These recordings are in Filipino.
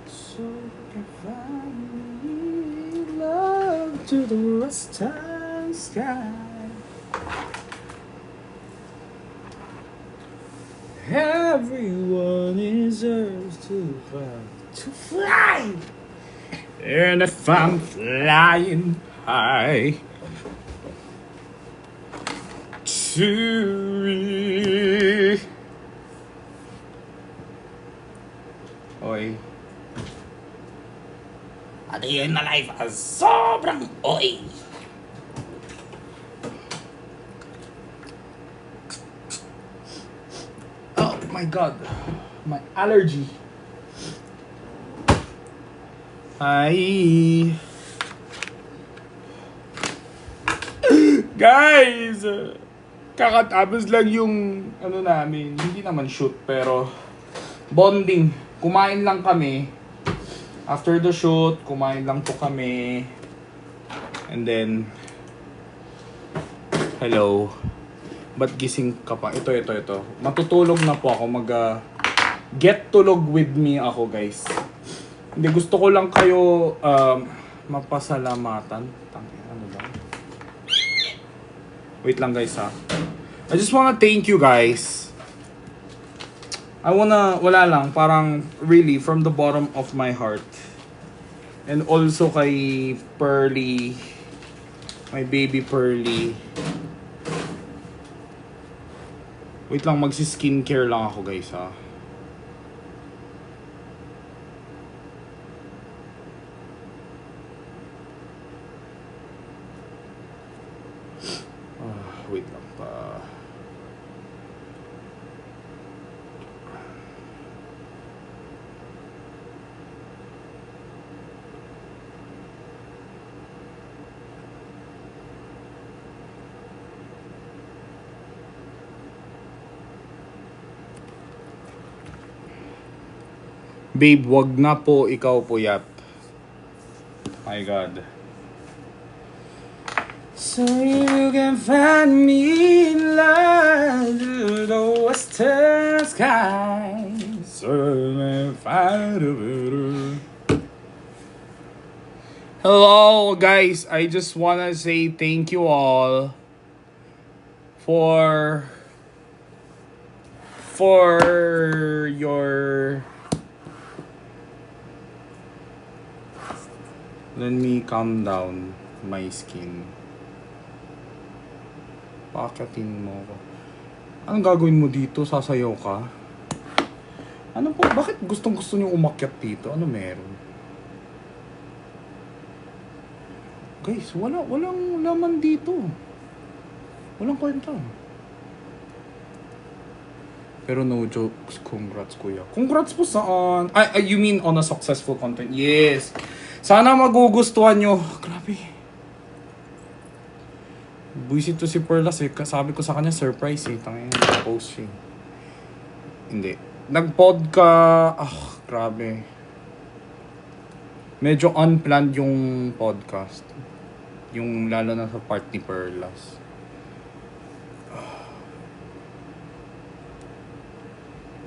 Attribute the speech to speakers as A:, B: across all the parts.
A: So can find me love to the western sky. Everyone deserves to fly. And if I'm flying high to me. Oy. A day in my life as sobrang oy. Oh my god. My allergy. Hi. Guys, kakatapos lang yung ano namin, hindi naman shoot pero bonding. Kumain lang kami. After the shoot, kumain lang po kami. And then, hello. Ba't gising ka pa? Ito. Matutulog na po ako. Get tulog with me ako, guys. Hindi, gusto ko lang kayo mapasalamatan. Ano ba? Wait lang, guys, ha. I just wanna thank you, guys. Wala lang, parang really from the bottom of my heart. And also kay Pearly, my baby Pearly. Wait lang, magsi-skincare lang ako, guys, ha. Wait lang pa. Babe, wag na po ikaw puyat. My God. So you can find me in love to the western sky. So you can find a better. Hello guys, I just wanna say thank you all for your. Let me calm down my skin. Pakatin mo ko. Anong gagawin mo dito? Sasayaw ka? Ano po? Bakit gustong-gusto niyo umakyat dito? Ano meron? Guys, walang laman dito. Walang kwenta. Pero no jokes, congrats kuya. Congrats po saan? You mean on a successful content? Yes. Sana magugustuhan nyo. Grabe. Buisit to si Perlas eh. Sabi ko sa kanya, surprise eh. Tangin, post siya. Hindi. Nag-pod ka. Grabe. Medyo unplanned yung podcast. Yung lalo na sa part ni Perlas.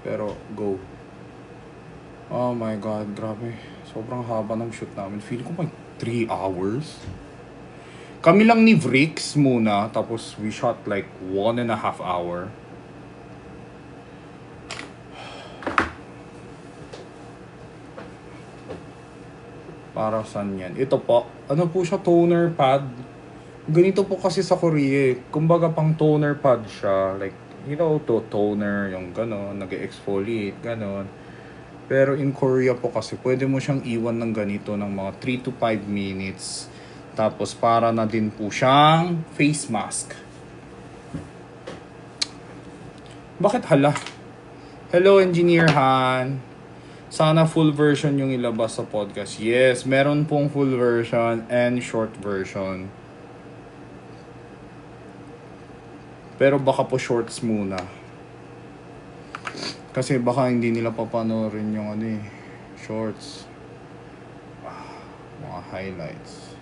A: Pero, go. Oh my God, grabe. Sobrang haba ng shoot namin. Feel ko may 3 hours. Kami lang ni Vrix muna, tapos we shot like 1.5 hour. Para saan yan? Ito po. Ano po siya? Toner pad. Ganito po kasi sa Korea. Kumbaga pang toner pad siya. Like, you know, toner, yung gano'n. Nag-exfoliate, gano'n. Pero in Korea po kasi, pwede mo siyang iwan ng ganito ng mga 3 to 5 minutes. Tapos para na din po siyang face mask. Bakit hala? Hello, Engineer Han. Sana full version yung ilabas sa podcast. Yes, meron pong full version and short version. Pero baka po shorts muna. Kasi baka hindi nila papanoorin yung shorts. Mga highlights.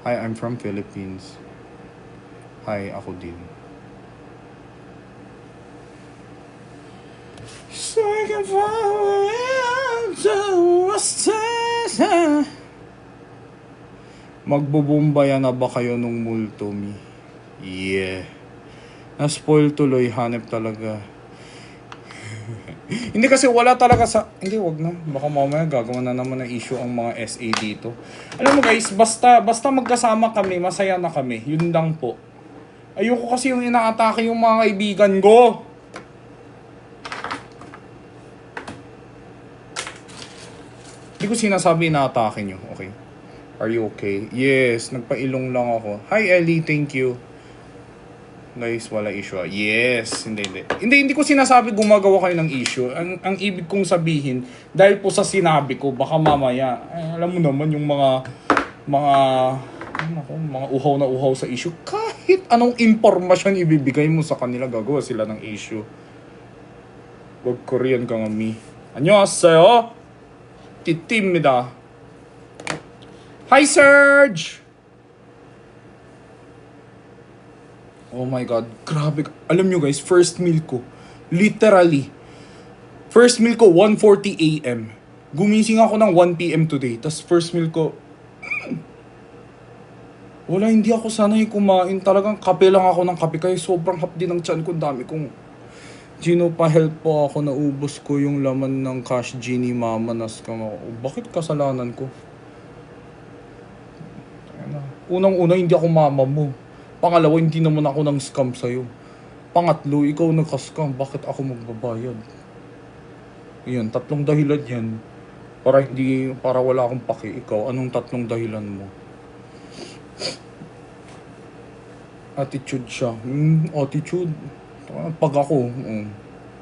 A: Hi, I'm from Philippines. Hi, ako din. So I can follow Magbubumbaya na ba kayo nung multo, mi? Yeah. Na-spoil tuloy, hanep talaga. Hindi kasi wala talaga sa... Hindi, wag na. Baka mamaya gagawa na naman ng issue ang mga SA dito. Alam mo guys, basta magkasama kami, masaya na kami. Yun lang po. Ayoko kasi yung inaatake yung mga kaibigan ko. Hindi ko sinasabi inaatake nyo, okay? Are you okay? Yes, nagpailong lang ako. Hi Ellie, thank you. Guys, wala issue. Yes, hindi ko sinasabi gumagawa kayo ng issue. Ang ibig kong sabihin, dahil po sa sinabi ko, baka mamaya, alam mo naman yung mga uhaw na uhaw sa issue. Kahit anong impormasyon ibibigay mo sa kanila, gagawa sila ng issue. Wag Korean ka nga, mi. 안녕하세요. 띠띠입니다. Hi, Serge! Oh my God, grabe. Alam nyo guys, first meal ko, literally, first meal ko, 1:40 a.m. Gumising ako ng 1 p.m. today. Tas first meal ko, wala, hindi ako sanay kumain. Talagang kape lang ako ng kape. Kaya sobrang hapdi ng tiyan ko. Dami kong pa-help po ako. Naubos ko yung laman ng cash genie mama. Bakit kasalanan ko? Unang-una, hindi ako mama mo. Pangalawa, hindi naman ako nang scam sa'yo. Pangatlo, ikaw nagka-scam. Bakit ako magbabayad? Yan, 3 dahilan yan. Para wala akong paki. Ikaw, anong 3 dahilan mo? Attitude siya. Attitude. Pag ako,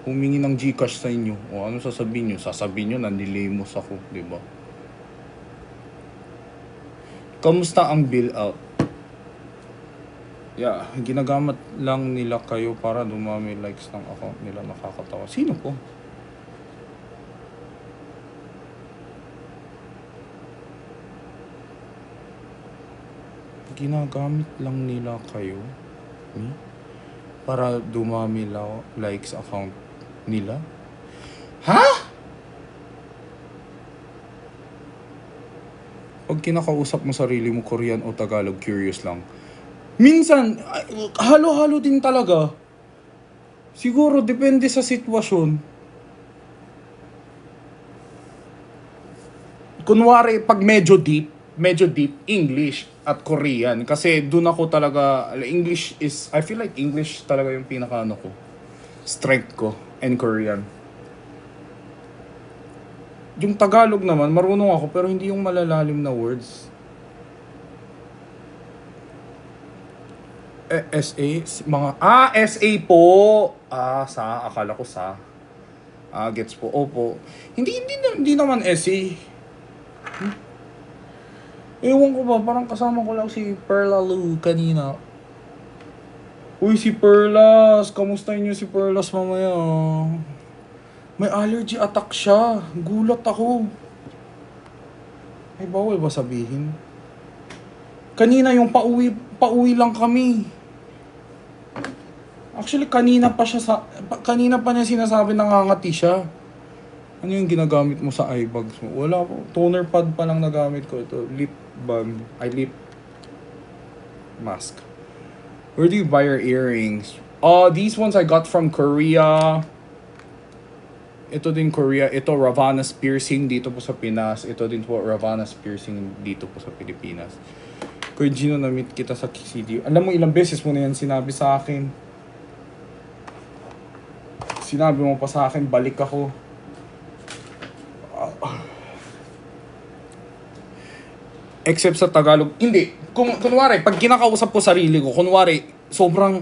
A: humingi ng Gcash sa inyo, ano sasabihin nyo? Sasabihin nyo, nandilimos ako, di ba? Kamusta ang bill out? Yeah, ginagamit lang nila kayo para dumami likes ng account nila. Nakakatawa. Sino po? Ginagamit lang nila kayo para dumami likes account nila? Ha? Pag kinakausap mo sarili mo Korean o Tagalog, curious lang. Minsan, halo-halo din talaga. Siguro, depende sa sitwasyon. Kunwari, pag medyo deep, English at Korean. Kasi dun ako talaga, I feel like English talaga yung pinaka strength ko, and Korean. Yung Tagalog naman, marunong ako, pero hindi yung malalalim na words. SA? SA po. Akala ko sa. Gets po. Opo. Hindi naman SA. Ewan ko ba, parang kasama ko lang si Perla Lou kanina. Uy, si Perlas. Kamustahin niyo si Perlas mamaya? May allergy attack siya. Gulat ako. Ay, bawal ba sabihin? Kanina yung pauwi lang kami. Actually, kanina pa niya sinasabi nangangati siya. Ano yung ginagamit mo sa eye bags mo? Wala po. Toner pad pa lang nagamit ko. Ito, lip balm. Lip mask. Where do you buy your earrings? These ones I got from Korea. Ito din Korea. Ito, Ravana's Piercing dito po sa Pinas. Ito din po, Ravana's Piercing dito po sa Pilipinas. Kuya Gino, na-meet kita sa KCD. Alam mo, ilang beses mo na yan sinabi sa akin. Sinabi mo pa sa akin, balik ako. Except sa Tagalog. Hindi. Kunwari, pag kinakausap ko sarili ko, kunwari, sobrang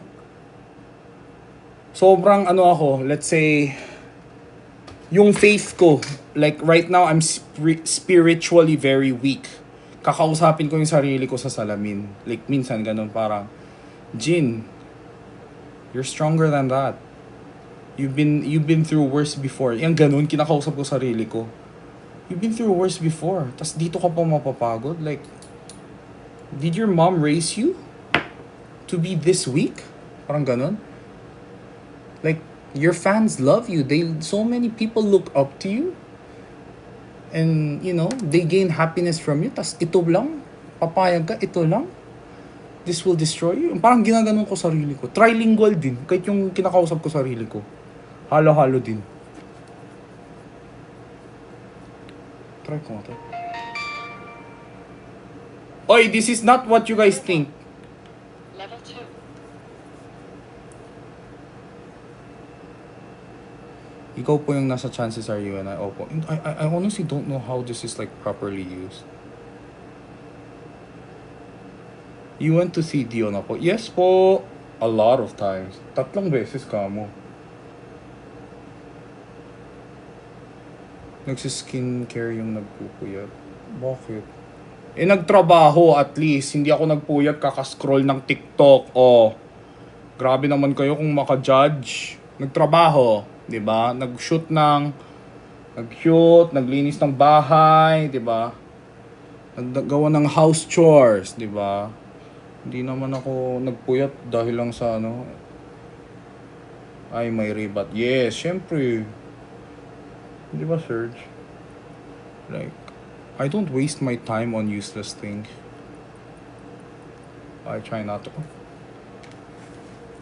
A: let's say, yung faith ko, like right now, I'm spiritually very weak. Kakausapin ko yung sarili ko sa salamin. Like, minsan, ganun, parang, Jin, you're stronger than that. You've been through worse before. Yan ganun, kinakausap ko sarili ko. You've been through worse before. Tas dito ka pa mapapagod. Like, did your mom raise you to be this weak? Parang ganun. Like, your fans love you. So many people look up to you. And, they gain happiness from you. Tas ito lang. Papayag ka, ito lang? This will destroy you? Parang ginaganon ko sarili ko. Trilingual din. Kahit yung kinakausap ko sarili ko. Halo-halo din. Try ko nga to. Oy, this is not what you guys think.
B: Level 2.
A: Ikaw po yung nasa chances are you and I. Opo. I honestly don't know how this is like properly used. You went to see Dion po? Yes po. A lot of times. 3 beses ka mo. Nagsiskincare yung nagpupuyat. Bakit? Eh, nagtrabaho at least. Hindi ako nagpuyat kakascroll ng TikTok. Oh, grabe naman kayo kung maka-judge. Nagtrabaho, 'di ba? Nag-shoot, naglinis ng bahay, 'di ba? Naggawa ng house chores, 'di ba? Hindi naman ako nagpuyat dahil lang sa ano. Ay, may ribat. Yes, syempre. 'Di ba, Serge? Like, I don't waste my time on useless things. I try not to.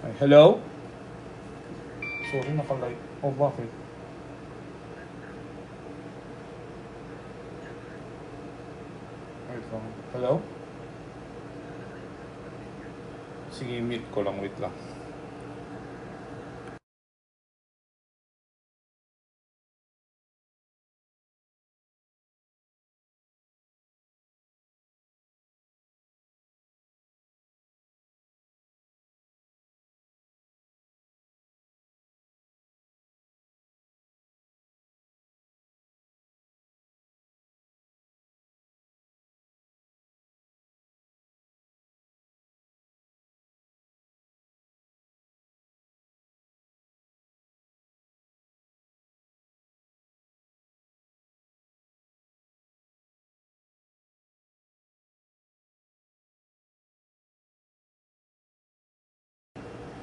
A: Ay, hello? Sorry, naka-light. Oh, bakit? Wait lang. Hello? Sige, mute ko lang. Wait lang.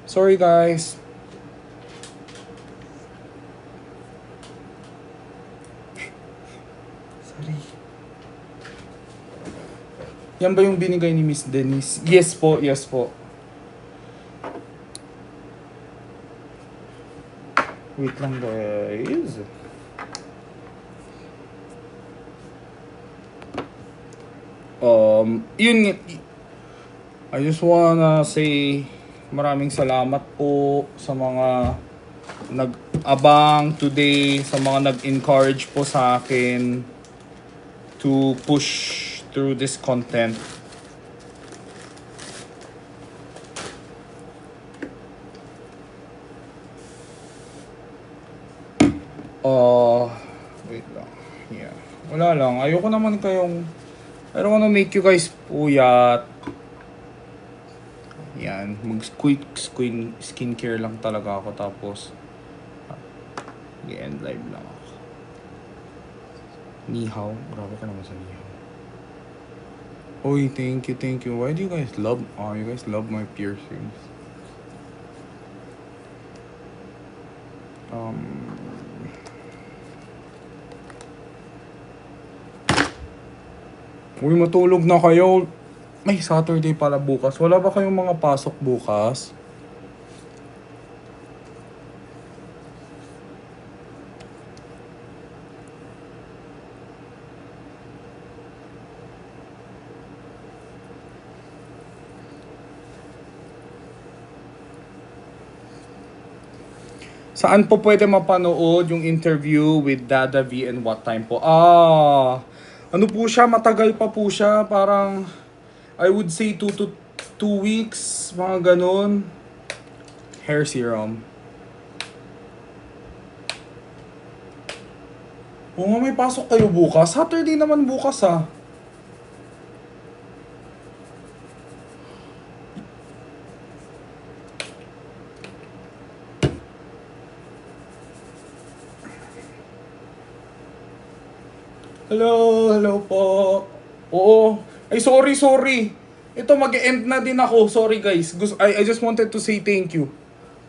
A: Sorry, guys. Sorry. Yan ba yung binigay ni Miss Denise? Yes po, yes po. Wait lang, guys. Yun nga. I just wanna say maraming salamat po sa mga nag-abang today, sa mga nag-encourage po sa akin to push through this content. Wait lang. Yeah. Wala lang. Ayoko naman kayong... I don't wanna make you guys puyat. Yan. Mag-quick skincare lang talaga ako. Tapos, i-end live lang ako. Ni hao. Grabe ka naman sa ni hao. Oy, thank you. Why do you guys love... Oh, you guys love my piercings. Uy, matulog na kayo. May Saturday pala bukas. Wala ba kayong mga pasok bukas? Saan po pwede mapanood yung interview with Dada V and what time po? Ano po siya? Matagal pa po siya. Parang, I would say 2 to 2 weeks. Mga ganun. Hair serum. Oo nga, may pasok kayo bukas. Saturday naman bukas ah. Hello po. Oo. Ay, sorry. Ito, mag-end na din ako. Sorry, guys. I just wanted to say thank you.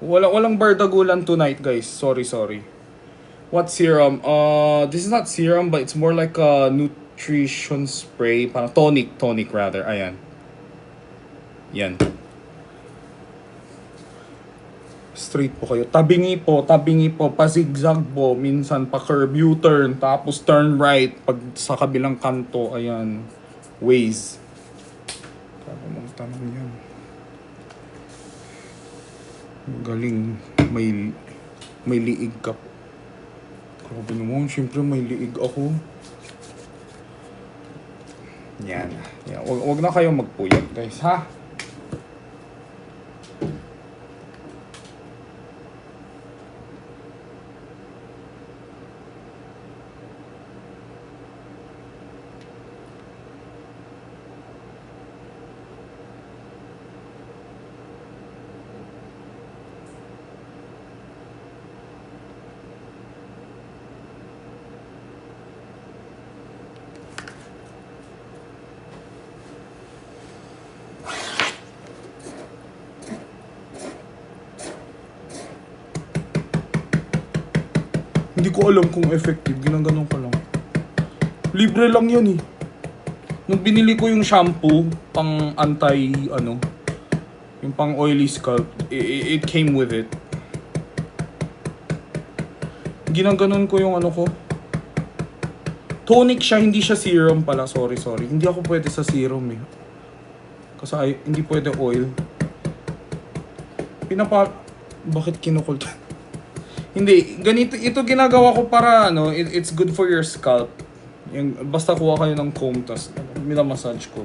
A: Walang bardagulan tonight, guys. Sorry. What serum? This is not serum, but it's more like a nutrition spray, parang tonic rather. Ayan. Yan. Straight po kayo. Tabingi po, pa-zigzag po, minsan pa-curve U-turn, tapos turn right pag sa kabilang kanto. Ayan. Ways. Mong tanong yan. Galing. May liig ka po. Grabe naman, syempre may liig ako. Yan. Wag na kayo magpuyat, guys, ha? Hindi ko alam kung effective. Ginaganon ko lang. Libre lang yan eh. Nung binili ko yung shampoo, pang yung pang oily scalp, it came with it. Ginaganon ko yung ko. Tonic siya, hindi siya serum pala. Sorry. Hindi ako pwede sa serum eh. Kasi hindi pwede oil. Bakit kinukulta? Hindi, ganito, ito ginagawa ko para it's good for your scalp. Basta kuha kayo ng comb, tas minamassage ko.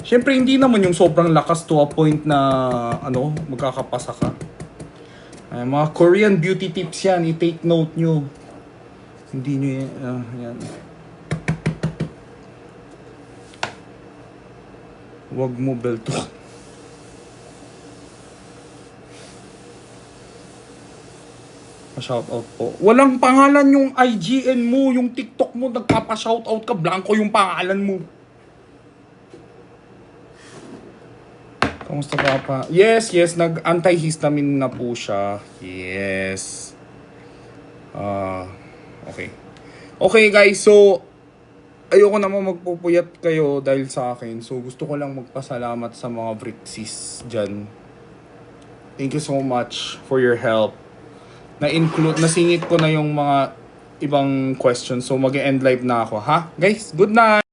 A: Siyempre, hindi naman yung sobrang lakas to a point na, magkakapasa ka. Ay, mga Korean beauty tips yan, i-take note nyo. Hindi nyo yan. Huwag mo belto. Pa-shoutout po. Walang pangalan yung IGN mo, yung TikTok mo, nagpapa-shoutout ka, blanco yung pangalan mo. Kamusta ka pa? Yes, nag-antihistamine na po siya. Yes. Okay. Okay guys, so ayoko naman magpupuyat kayo dahil sa akin. So gusto ko lang magpasalamat sa mga Vrixis dyan. Thank you so much for your help. Nasingit ko na yung mga ibang questions. So mag-end live na ako, ha? Guys, good night!